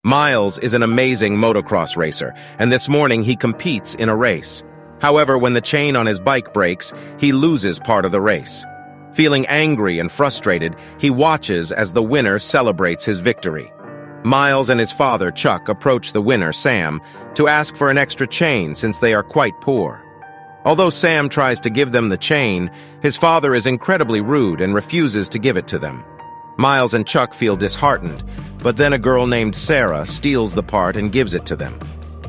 Miles is an amazing motocross racer, and this morning he competes in a race. However, when the chain on his bike breaks, he loses part of the race. Feeling angry and frustrated, he watches as the winner celebrates his victory. Miles and his father, Chuck, approach the winner, Sam, to ask for an extra chain since they are quite poor. Although Sam tries to give them the chain, his father is incredibly rude and refuses to give it to them. Miles and Chuck feel disheartened, but then a girl named Sarah steals the part and gives it to them.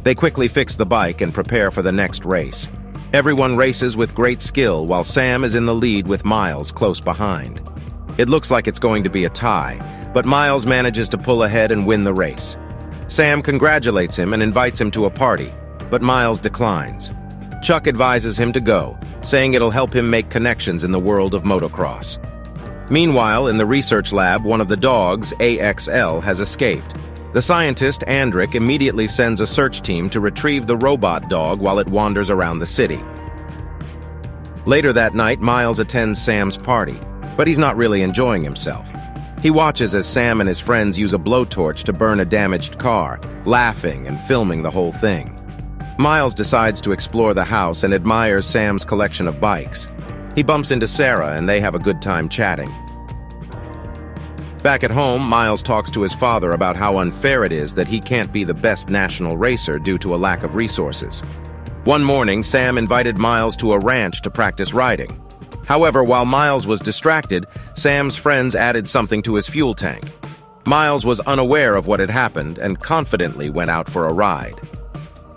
They quickly fix the bike and prepare for the next race. Everyone races with great skill while Sam is in the lead with Miles close behind. It looks like it's going to be a tie, but Miles manages to pull ahead and win the race. Sam congratulates him and invites him to a party, but Miles declines. Chuck advises him to go, saying it'll help him make connections in the world of motocross. Meanwhile, in the research lab, one of the dogs, AXL, has escaped. The scientist, Andric, immediately sends a search team to retrieve the robot dog while it wanders around the city. Later that night, Miles attends Sam's party, but he's not really enjoying himself. He watches as Sam and his friends use a blowtorch to burn a damaged car, laughing and filming the whole thing. Miles decides to explore the house and admires Sam's collection of bikes. He bumps into Sarah and they have a good time chatting. Back at home, Miles talks to his father about how unfair it is that he can't be the best national racer due to a lack of resources. One morning, Sam invited Miles to a ranch to practice riding. However, while Miles was distracted, Sam's friends added something to his fuel tank. Miles was unaware of what had happened and confidently went out for a ride.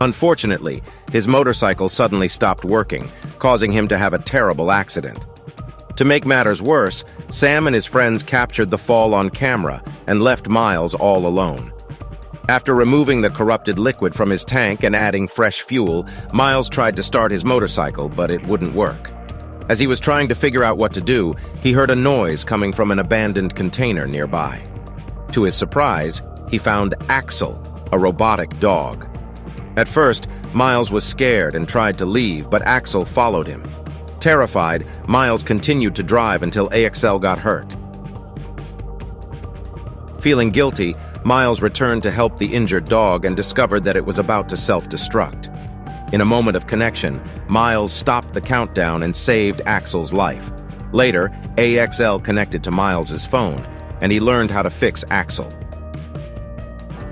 Unfortunately, his motorcycle suddenly stopped working, causing him to have a terrible accident. To make matters worse, Sam and his friends captured the fall on camera and left Miles all alone. After removing the corrupted liquid from his tank and adding fresh fuel, Miles tried to start his motorcycle, but it wouldn't work. As he was trying to figure out what to do, he heard a noise coming from an abandoned container nearby. To his surprise, he found Axel, a robotic dog. At first, Miles was scared and tried to leave, but Axel followed him. Terrified, Miles continued to drive until AXL got hurt. Feeling guilty, Miles returned to help the injured dog and discovered that it was about to self-destruct. In a moment of connection, Miles stopped the countdown and saved Axel's life. Later, AXL connected to Miles's phone, and he learned how to fix Axel.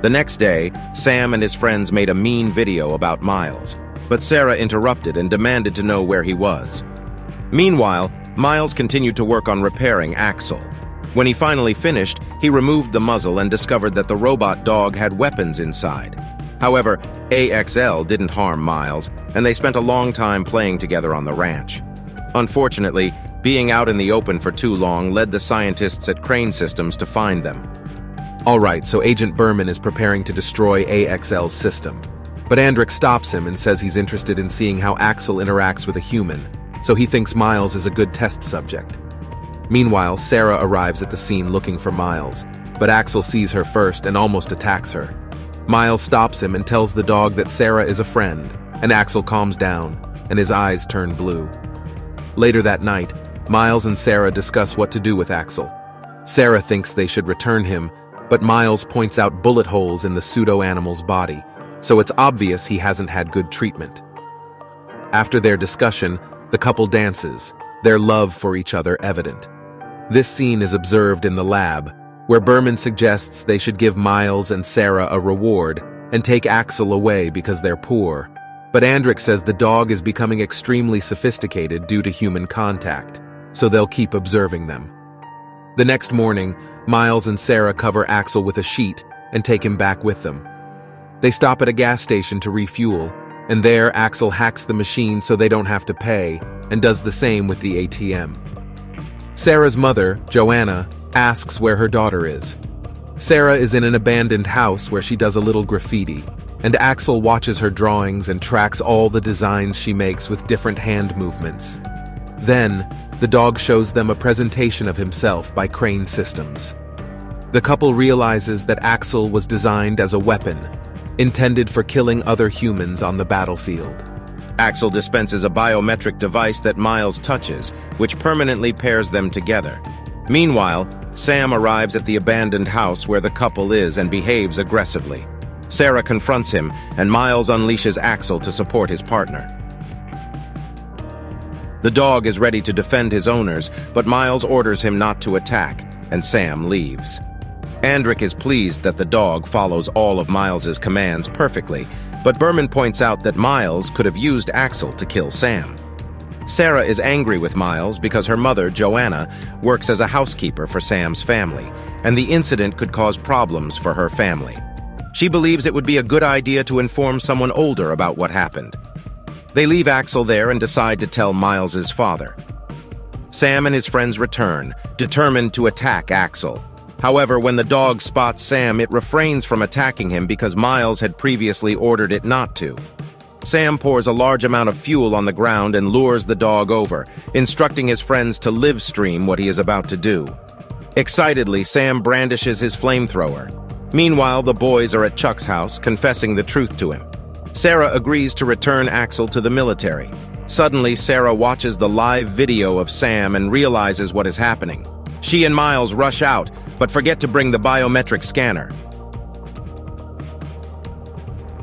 The next day, Sam and his friends made a mean video about Miles, but Sarah interrupted and demanded to know where he was. Meanwhile, Miles continued to work on repairing Axel. When he finally finished, he removed the muzzle and discovered that the robot dog had weapons inside. However, AXL didn't harm Miles, and they spent a long time playing together on the ranch. Unfortunately, being out in the open for too long led the scientists at Crane Systems to find them. Alright, so Agent Berman is preparing to destroy AXL's system. But Andric stops him and says he's interested in seeing how Axel interacts with a human, so he thinks Miles is a good test subject. Meanwhile, Sarah arrives at the scene looking for Miles, but Axel sees her first and almost attacks her. Miles stops him and tells the dog that Sarah is a friend, and Axel calms down, and his eyes turn blue. Later that night, Miles and Sarah discuss what to do with Axel. Sarah thinks they should return him, but Miles points out bullet holes in the pseudo-animal's body, so it's obvious he hasn't had good treatment. After their discussion, the couple dances, their love for each other evident. This scene is observed in the lab, where Berman suggests they should give Miles and Sarah a reward and take Axel away because they're poor. But Andric says the dog is becoming extremely sophisticated due to human contact, so they'll keep observing them. The next morning, Miles and Sarah cover Axel with a sheet and take him back with them. They stop at a gas station to refuel, and there Axel hacks the machine so they don't have to pay, and does the same with the ATM. Sarah's mother, Joanna, asks where her daughter is. Sarah is in an abandoned house where she does a little graffiti, and Axel watches her drawings and tracks all the designs she makes with different hand movements. Then, the dog shows them a presentation of himself by Crane Systems. The couple realizes that Axel was designed as a weapon, intended for killing other humans on the battlefield. Axel dispenses a biometric device that Miles touches, which permanently pairs them together. Meanwhile, Sam arrives at the abandoned house where the couple is and behaves aggressively. Sarah confronts him, and Miles unleashes Axel to support his partner. The dog is ready to defend his owners, but Miles orders him not to attack, and Sam leaves. Andric is pleased that the dog follows all of Miles's commands perfectly, but Berman points out that Miles could have used Axel to kill Sam. Sarah is angry with Miles because her mother, Joanna, works as a housekeeper for Sam's family, and the incident could cause problems for her family. She believes it would be a good idea to inform someone older about what happened. They leave Axel there and decide to tell Miles's father. Sam and his friends return, determined to attack Axel. However, when the dog spots Sam, it refrains from attacking him because Miles had previously ordered it not to. Sam pours a large amount of fuel on the ground and lures the dog over, instructing his friends to live stream what he is about to do. Excitedly, Sam brandishes his flamethrower. Meanwhile, the boys are at Chuck's house, confessing the truth to him. Sarah agrees to return Axel to the military. Suddenly, Sarah watches the live video of Sam and realizes what is happening. She and Miles rush out, but forget to bring the biometric scanner.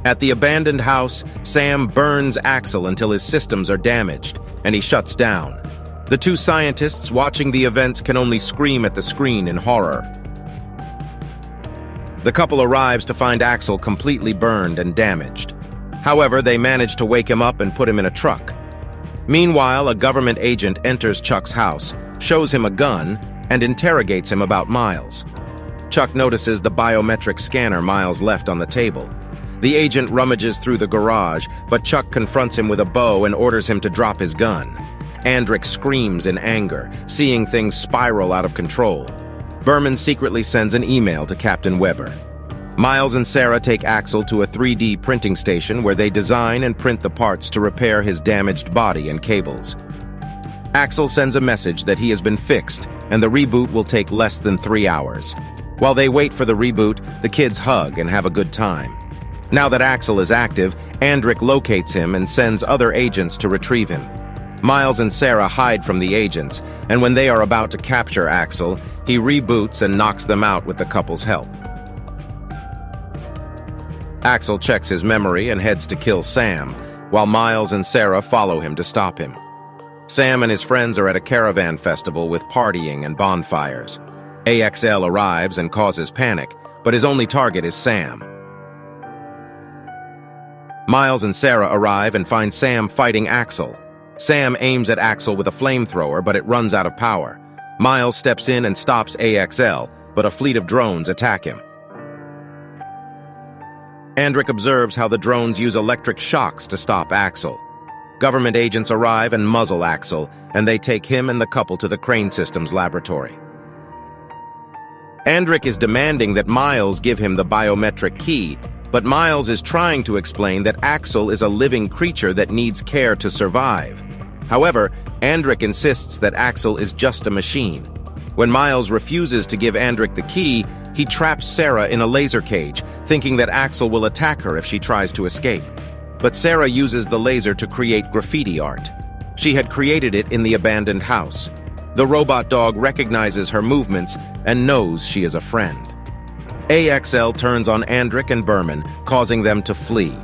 At the abandoned house, Sam burns Axel until his systems are damaged, and he shuts down. The two scientists watching the events can only scream at the screen in horror. The couple arrives to find Axel completely burned and damaged. However, they manage to wake him up and put him in a truck. Meanwhile, a government agent enters Chuck's house, shows him a gun, and interrogates him about Miles. Chuck notices the biometric scanner Miles left on the table. The agent rummages through the garage, but Chuck confronts him with a bow and orders him to drop his gun. Andric screams in anger, seeing things spiral out of control. Berman secretly sends an email to Captain Weber. Miles and Sarah take Axel to a 3D printing station where they design and print the parts to repair his damaged body and cables. Axel sends a message that he has been fixed, and the reboot will take less than 3 hours. While they wait for the reboot, the kids hug and have a good time. Now that Axel is active, Andric locates him and sends other agents to retrieve him. Miles and Sarah hide from the agents, and when they are about to capture Axel, he reboots and knocks them out with the couple's help. Axel checks his memory and heads to kill Sam, while Miles and Sarah follow him to stop him. Sam and his friends are at a caravan festival with partying and bonfires. AXL arrives and causes panic, but his only target is Sam. Miles and Sarah arrive and find Sam fighting Axel. Sam aims at Axel with a flamethrower, but it runs out of power. Miles steps in and stops AXL, but a fleet of drones attack him. Andric observes how the drones use electric shocks to stop Axel. Government agents arrive and muzzle Axel, and they take him and the couple to the Crane Systems laboratory. Andric is demanding that Miles give him the biometric key, but Miles is trying to explain that Axel is a living creature that needs care to survive. However, Andric insists that Axel is just a machine. When Miles refuses to give Andric the key, he traps Sarah in a laser cage, thinking that Axel will attack her if she tries to escape. But Sarah uses the laser to create graffiti art. She had created it in the abandoned house. The robot dog recognizes her movements and knows she is a friend. AXL turns on Andric and Berman, causing them to flee.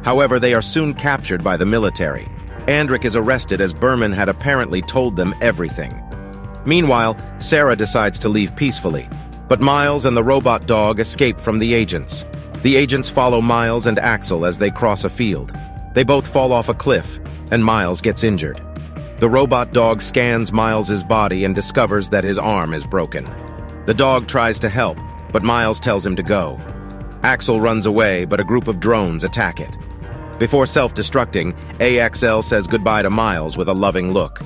However, they are soon captured by the military. Andric is arrested as Berman had apparently told them everything. Meanwhile, Sarah decides to leave peacefully, but Miles and the robot dog escape from the agents. The agents follow Miles and Axel as they cross a field. They both fall off a cliff, and Miles gets injured. The robot dog scans Miles's body and discovers that his arm is broken. The dog tries to help, but Miles tells him to go. Axel runs away, but a group of drones attack it. Before self-destructing, AXL says goodbye to Miles with a loving look.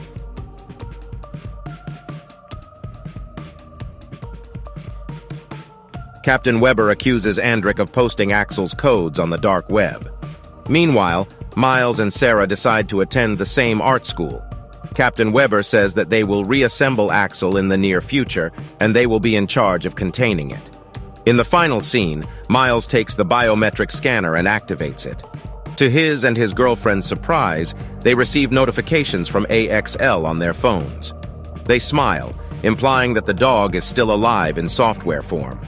Captain Weber accuses Andric of posting Axel's codes on the dark web. Meanwhile, Miles and Sarah decide to attend the same art school. Captain Weber says that they will reassemble Axel in the near future, and they will be in charge of containing it. In the final scene, Miles takes the biometric scanner and activates it. To his and his girlfriend's surprise, they receive notifications from AXL on their phones. They smile, implying that the dog is still alive in software form.